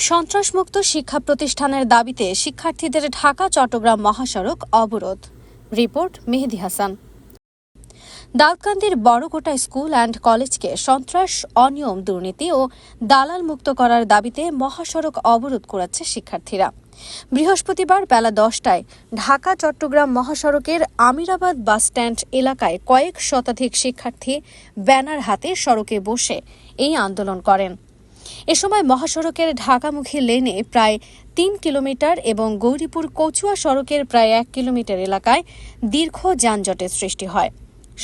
সন্ত্রাসমুক্ত শিক্ষা প্রতিষ্ঠানের দাবিতে শিক্ষার্থীদের ঢাকা চট্টগ্রাম মহাসড়ক অবরোধ। রিপোর্ট মেহেদী হাসান। দাউদকান্দির বড়গোটা স্কুল অ্যান্ড কলেজকে সন্ত্রাস, অনিয়ম, দুর্নীতি ও দালাল মুক্ত করার দাবিতে মহাসড়ক অবরোধ করেছে শিক্ষার্থীরা। বৃহস্পতিবার বেলা 10টায় ঢাকা চট্টগ্রাম মহাসড়কের আমিরাবাদ বাসস্ট্যান্ড এলাকায় কয়েক শতাধিক শিক্ষার্থী ব্যানার হাতে সড়কে বসে এই আন্দোলন করেন। এ সময় মহাসড়কের ঢাকামুখী লেনে প্রায় ৩ কিলোমিটার এবং গৌরীপুর কচুয়া সড়কের প্রায় ১ কিলোমিটার এলাকায় দীর্ঘ যানজটের সৃষ্টি হয়।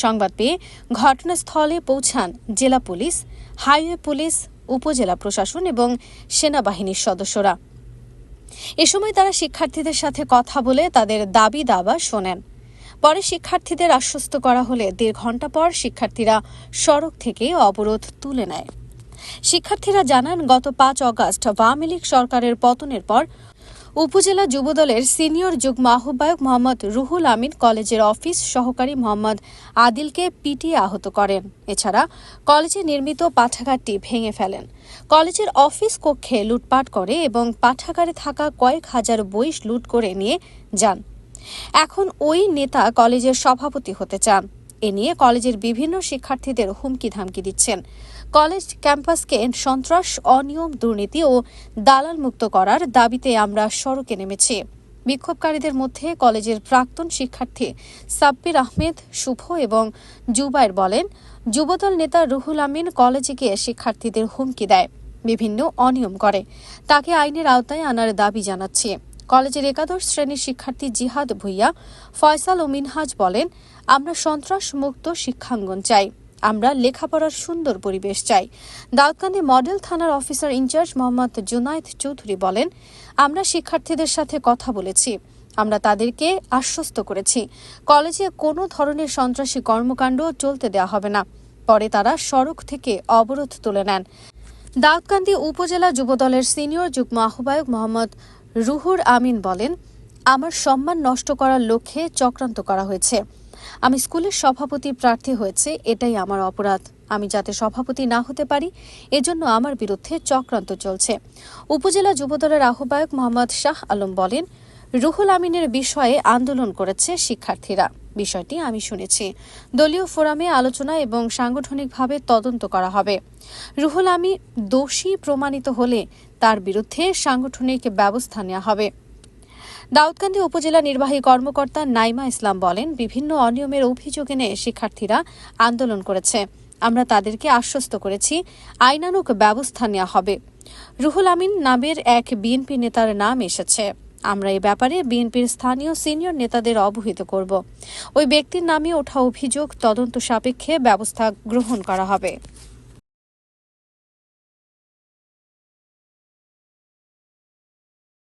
সংবাদ পেয়ে ঘটনাস্থলে পৌঁছান জেলা পুলিশ, হাইওয়ে পুলিশ, উপজেলা প্রশাসন এবং সেনাবাহিনীর সদস্যরা। এ সময় তারা শিক্ষার্থীদের সাথে কথা বলে তাদের দাবি দাবা শোনেন। পরে শিক্ষার্থীদের আশ্বস্ত করা হলে ১.৫ ঘণ্টা পর শিক্ষার্থীরা সড়ক থেকে অবরোধ তুলে নেয়। শিক্ষার্থীরা জানান, গত ৫ অগাস্ট আওয়ামী লীগ সরকারের পতনের পর উপজেলা যুবদলের সিনিয়র যুগ্ম আহ্বায়ক মোহাম্মদ রুহুল আমিন কলেজের অফিস সহকারী মোহাম্মদ আদিলকে পিটিয়ে আহত করেন। এছাড়া কলেজে নির্মিত পাঠাগারটি ভেঙে ফেলেন, কলেজের অফিস কক্ষে লুটপাট করে এবং পাঠাগারে থাকা কয়েক হাজার বই লুট করে নিয়ে যান। এখন ওই নেতা কলেজের সভাপতি হতে চান। এ নিয়ে কলেজের বিভিন্ন শিক্ষার্থীদের হুমকি ধামকি দিচ্ছেন। কলেজ ক্যাম্পাসকে সন্ত্রাস, অনিয়ম, দুর্নীতি ও দালাল মুক্ত করার দাবিতে আমরা সড়কে নেমেছি। বিক্ষোভকারীদের মধ্যে কলেজের প্রাক্তন শিক্ষার্থী সাব্বির আহমেদ, শুভ এবং জুবাইর বলেন, যুবদল নেতা রুহুল আমিন কলেজে গিয়ে শিক্ষার্থীদের হুমকি দেয়, বিভিন্ন অনিয়ম করে। তাকে আইনের আওতায় আনার দাবি জানাচ্ছি। কলেজের একাদশ শ্রেণীর শিক্ষার্থী জিহাদ ভুইয়া, ফয়সাল ও মিনহাজ বলেন, আমরা সন্ত্রাস মুক্ত শিক্ষাঙ্গন চাই, আমরা লেখাপড়ার সুন্দর পরিবেশ চাই। দাউদকান্দি মডেল থানার অফিসার ইনচার্জ মোহাম্মদ জুনায়েদ চৌধুরী বলেন, আমরা শিক্ষার্থীদের সাথে কথা বলেছি, আমরা তাদেরকে আশ্বস্ত করেছি কলেজে কোনো ধরনের সন্ত্রাসী কর্মকাণ্ড চলতে দেওয়া হবে না। পরে তারা সড়ক থেকে অবরোধ তুলে নেন। দাউদকান্দি উপজেলা যুবদলের সিনিয়র যুগ্ম আহ্বায়ক মোহাম্মদ রুহুল আমিন বলেন, আমার সম্মান নষ্ট করার লক্ষ্যে চক্রান্ত করা হয়েছে। আমি স্কুলের সভাপতি প্রার্থী হয়েছে, এটাই আমার অপরাধ। আমি যাতে সভাপতি না হতে পারি, এজন্য আমার বিরুদ্ধে চক্রান্ত চলছে। উপজেলা যুবদলের আহ্বায়ক মোহাম্মদ শাহ আলম বলেন, রুহুল আমিনের বিষয়ে আন্দোলন করেছে শিক্ষার্থীরা, বিষয়টি আমি শুনেছি। দলীয় ফোরামে আলোচনা এবং সাংগঠনিকভাবে তদন্ত করা হবে। রুহুল আমিন দোষী প্রমাণিত হলে তার বিরুদ্ধে সাংগঠনিক ব্যবস্থা নেওয়া হবে। দাউদকান্দি উপজেলা নির্বাহী কর্মকর্তা নাইমা ইসলাম বলেন, বিভিন্ন অনিয়মের অভিযোগ এনে শিক্ষার্থীরা আন্দোলন করেছে। আমরা তাদেরকে আশ্বস্ত করেছি আইনানুগ ব্যবস্থা নেওয়া হবে। রুহুল আমিন নামের এক বিএনপি নেতার নাম এসেছে। আমরা এ ব্যাপারে বিএনপির স্থানীয় সিনিয়র নেতাদের অবহিত করব। ওই ব্যক্তির নামে ওঠা অভিযোগ তদন্ত সাপেক্ষে ব্যবস্থা গ্রহণ করা হবে।